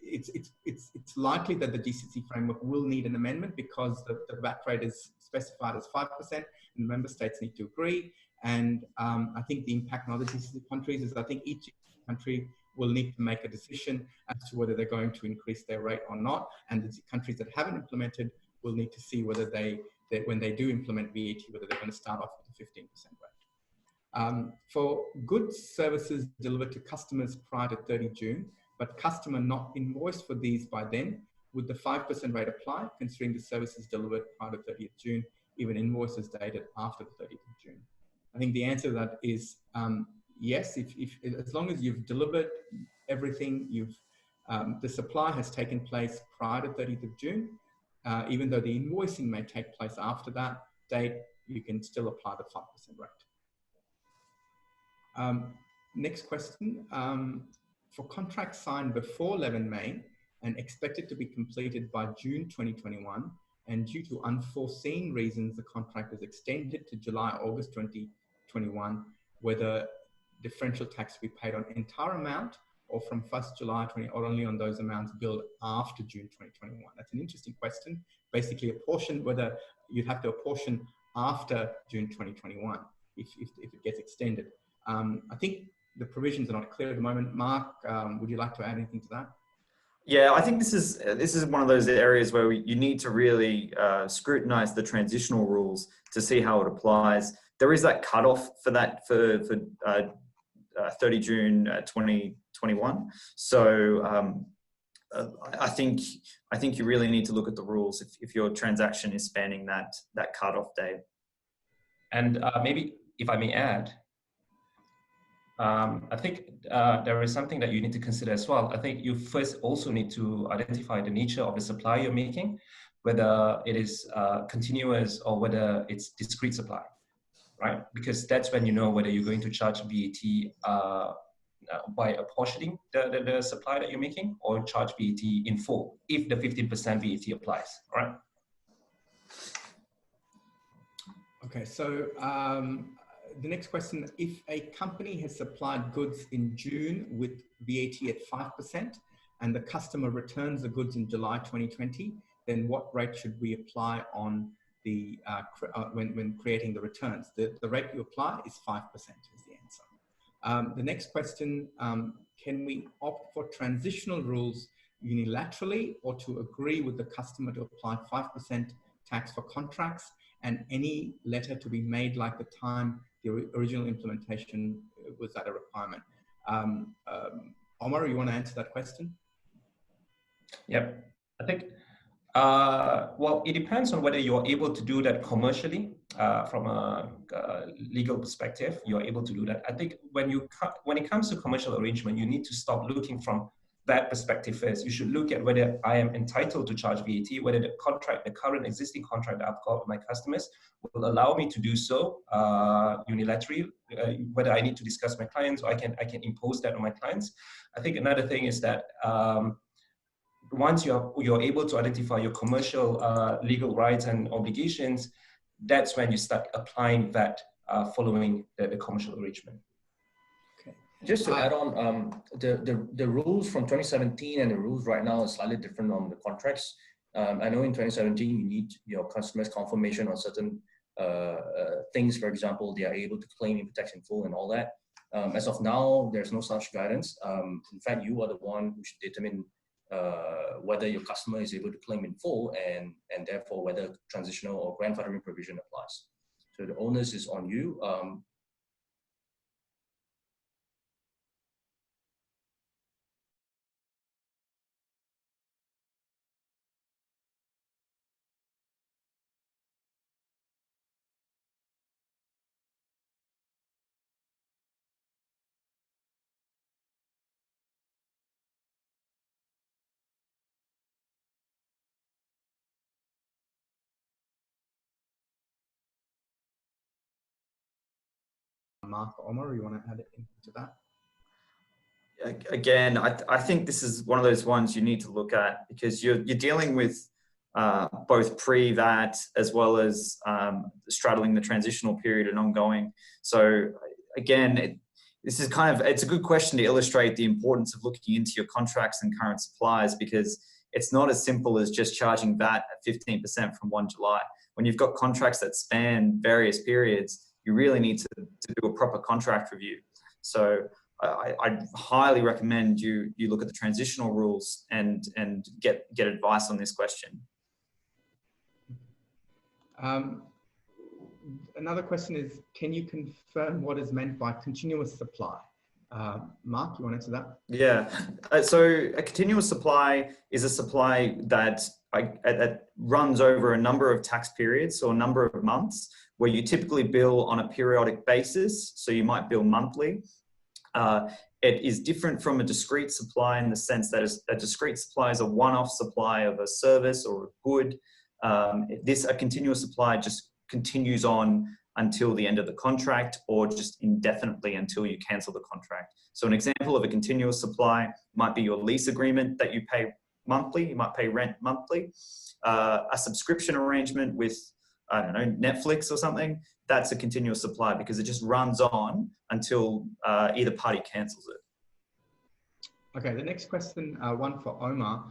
It's likely that the GCC framework will need an amendment because the VAT rate is specified as 5% and member states need to agree. And I think the impact on other GCC countries is I think each country will need to make a decision as to whether they're going to increase their rate or not. And the countries that haven't implemented will need to see whether when they do implement VAT, whether they're going to start off with a 15% rate. For goods services delivered to customers prior to 30 June, but customer not invoiced for these by then, would the 5% rate apply, considering the services delivered prior to 30th June, even invoices dated after the 30th of June? I think the answer to that is yes, as long as you've delivered everything, the supply has taken place prior to 30th of June, even though the invoicing may take place after that date, you can still apply the 5% rate. Next question. For contracts signed before 11 May and expected to be completed by June 2021, and due to unforeseen reasons, the contract is extended to July, August 2021, 2021, whether differential tax will be paid on entire amount or from 1st July 20, or only on those amounts billed after June 2021. That's an interesting question. Basically, whether you'd have to apportion after June 2021 if it gets extended. I think the provisions are not clear at the moment. Mark, would you like to add anything to that? Yeah, I think this is one of those areas where you need to really scrutinize the transitional rules to see how it applies. There is that cutoff for that for 30 June 2021. So I think you really need to look at the rules if your transaction is spanning that cutoff date. And maybe if I may add, I think there is something that you need to consider as well. I think you first also need to identify the nature of the supply you're making, whether it is continuous or whether it's discrete supply, right? Because that's when you know whether you're going to charge VAT by apportioning the supply that you're making, or charge VAT in full if the 15% VAT applies, all right? Okay, so the next question, if a company has supplied goods in June with VAT at 5% and the customer returns the goods in July 2020, then what rate should we apply on the when creating the returns? The rate you apply is 5% is the answer. The next question, can we opt for transitional rules unilaterally or to agree with the customer to apply 5% tax for contracts and any letter to be made like the time the original implementation was at a requirement? Omar, you want to answer that question? Yep, I think, well, it depends on whether you're able to do that commercially. From a legal perspective, you're able to do that. I think when it comes to commercial arrangement, you need to stop looking from that perspective first. You should look at whether I am entitled to charge VAT, whether the current existing contract that I've got with my customers will allow me to do so unilaterally, whether I need to discuss with my clients or I can impose that on my clients. I think another thing is that once you're able to identify your commercial legal rights and obligations, that's when you start applying that following the commercial arrangement. Just to add on, the rules from 2017 and the rules right now are slightly different on the contracts. I know in 2017 you need your customers' confirmation on certain things. For example, they are able to claim in tax in full and all that. As of now, there's no such guidance. In fact, you are the one who should determine whether your customer is able to claim in full and therefore whether transitional or grandfathering provision applies. So the onus is on you. Mark, Omar, you want to add anything to that? Again, I think this is one of those ones you need to look at because you're dealing with both pre-VAT as well as straddling the transitional period and ongoing. So again, this is it's a good question to illustrate the importance of looking into your contracts and current supplies, because it's not as simple as just charging VAT at 15% from 1 July. When you've got contracts that span various periods, you really need to do a proper contract review. So I highly recommend you look at the transitional rules and get advice on this question. Another question is, can you confirm what is meant by continuous supply? Mark, you want to answer that? Yeah, so a continuous supply is a supply that runs over a number of tax periods or a number of months, where you typically bill on a periodic basis. So you might bill monthly. It is different from a discrete supply in the sense that a discrete supply is a one-off supply of a service or a good. A continuous supply just continues on until the end of the contract, or just indefinitely until you cancel the contract. So an example of a continuous supply might be your lease agreement that you pay monthly. You might pay rent monthly. A subscription arrangement with I don't know, Netflix or something, that's a continuous supply because it just runs on until either party cancels it. Okay, the next question, one for Omar.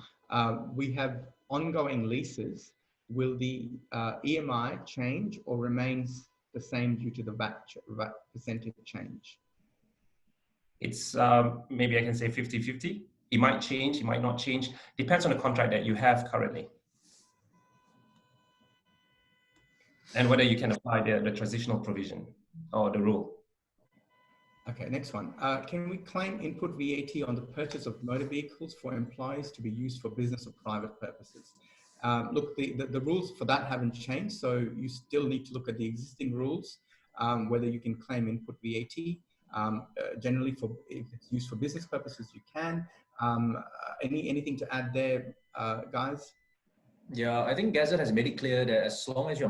We have ongoing leases. Will the EMI change or remains the same due to the VAT percentage change? It's maybe I can say 50-50. It might change, it might not change. Depends on the contract that you have currently. And whether you can apply the transitional provision or the rule. Okay, next one. Can we claim input VAT on the purchase of motor vehicles for employees to be used for business or private purposes? Look, the rules for that haven't changed, so you still need to look at the existing rules, whether you can claim input VAT. Generally, if it's used for business purposes, you can. Anything to add there, guys? Yeah, I think GAZT has made it clear that as long as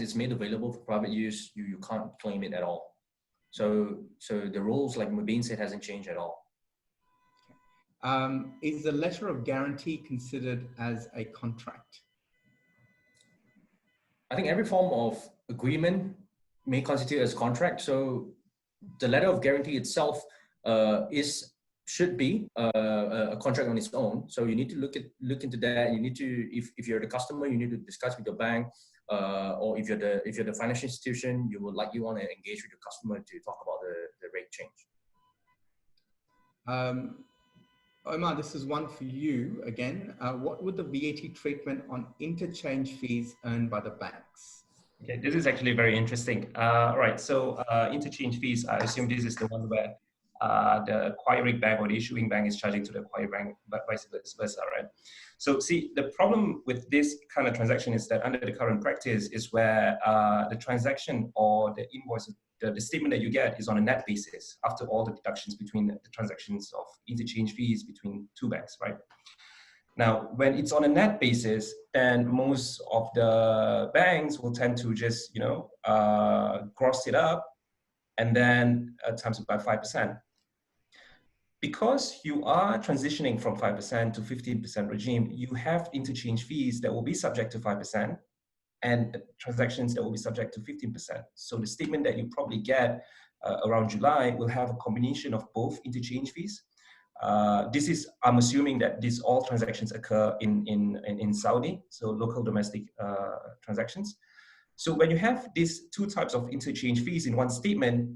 it's made available for private use, you can't claim it at all. So the rules, like Mubin said, hasn't changed at all. Is the letter of guarantee considered as a contract? I think every form of agreement may constitute as contract. So the letter of guarantee itself should be a contract on its own. So you need to look into that. You need to, if you're the customer, you need to discuss with your bank, or if you're the financial institution, you will likely want to engage with your customer to talk about the rate change. Omar, this is one for you again. What would the VAT treatment on interchange fees earned by the banks? Okay, this is actually very interesting. Right, so interchange fees, I assume this is the one where the acquiring bank or the issuing bank is charging to the acquiring bank, but vice versa, right? So see, the problem with this kind of transaction is that under the current practice is where the transaction or the invoice, the statement that you get is on a net basis after all the deductions between the transactions of interchange fees between two banks, right? Now, when it's on a net basis, then most of the banks will tend to just, gross it up and then times it by 5%. Because you are transitioning from 5% to 15% regime, you have interchange fees that will be subject to 5% and transactions that will be subject to 15%. So the statement that you probably get around July will have a combination of both interchange fees. I'm assuming that these all transactions occur in Saudi, so local domestic transactions. So when you have these two types of interchange fees in one statement,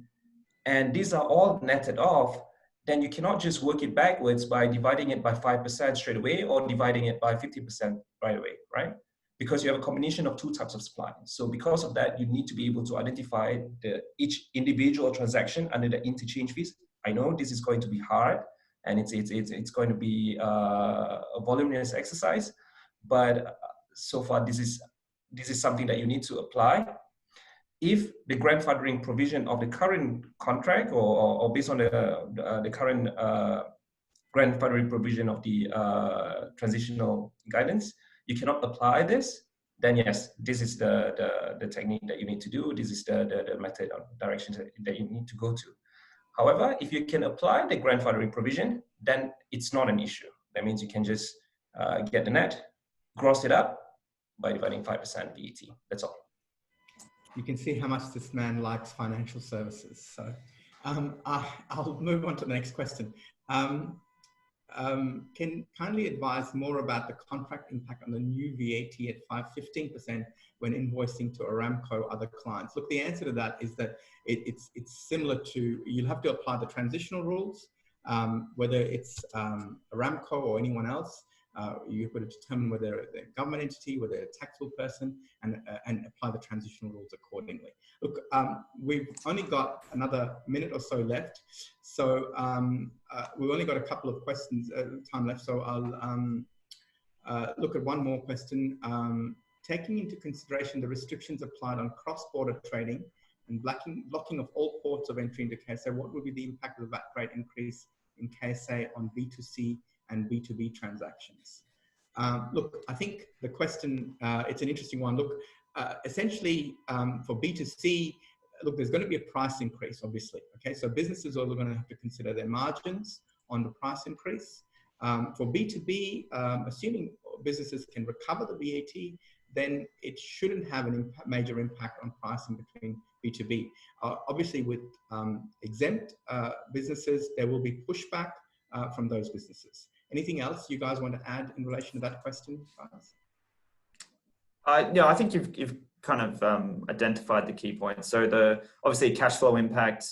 and these are all netted off, then you cannot just work it backwards by dividing it by 5% straight away or dividing it by 50% right away, right? Because you have a combination of two types of supply. So because of that, you need to be able to identify each individual transaction under the interchange fees. I know this is going to be hard, and it's going to be a voluminous exercise, but so far this is something that you need to apply. If the grandfathering provision of the current contract or based on the current grandfathering provision of the transitional guidance, you cannot apply this, then yes, this is the technique that you need to do. This is the method or direction that you need to go to. However, if you can apply the grandfathering provision, then it's not an issue. That means you can just get the net, gross it up by dividing 5% VAT. That's all. You can see how much this man likes financial services. So I'll move on to the next question. Can kindly advise more about the contract impact on the new VAT at 15% when invoicing to Aramco or other clients? Look, the answer to that is that it's similar to, you'll have to apply the transitional rules, whether it's Aramco or anyone else. You've got to determine whether they're a government entity, whether they're a taxable person, and apply the transitional rules accordingly. Look, we've only got another minute or so left, so we've only got a couple of questions time left. So I'll look at one more question. Taking into consideration the restrictions applied on cross-border trading and blocking of all ports of entry into KSA, what would be the impact of the VAT rate increase in KSA on B2C and B2B transactions? Look, I think the question, it's an interesting one. Look, essentially for B2C, look, there's going to be a price increase, obviously. Okay, so businesses are going to have to consider their margins on the price increase. For B2B, assuming businesses can recover the VAT, then it shouldn't have a major impact on pricing between B2B. Obviously, with exempt businesses, there will be pushback from those businesses. Anything else you guys want to add in relation to that question, guys? Yeah, I think you've kind of identified the key points. So obviously cash flow impact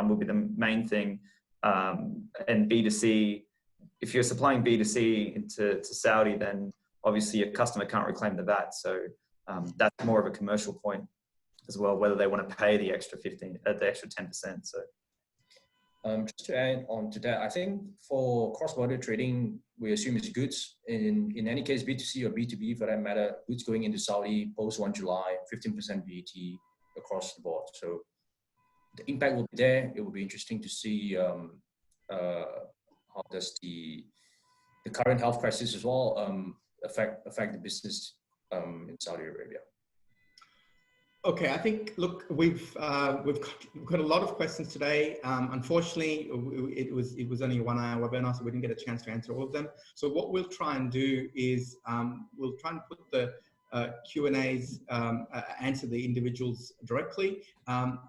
will be the main thing, and B2C. If you're supplying B2C into Saudi, then obviously your customer can't reclaim the VAT. So that's more of a commercial point as well, whether they want to pay the extra 10%. So. Just to add on to that, I think for cross-border trading, we assume it's goods. In any case, B2C or B2B for that matter, goods going into Saudi post 1 July, 15% VAT across the board. So the impact will be there. It will be interesting to see how does the current health crisis as well affect the business in Saudi Arabia. Okay, I think, look, we've got a lot of questions today. Unfortunately, it was only a 1 hour webinar, so we didn't get a chance to answer all of them. So what we'll try and do is we'll try and put the Q&As, answer the individuals directly.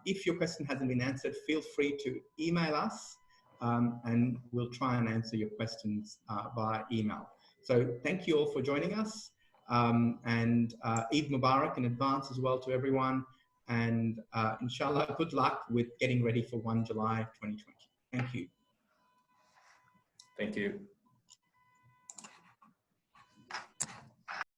If your question hasn't been answered, feel free to email us, and we'll try and answer your questions via email. So thank you all for joining us. And Eid Mubarak in advance as well to everyone, and inshallah, good luck with getting ready for 1 July 2020. Thank you. Thank you.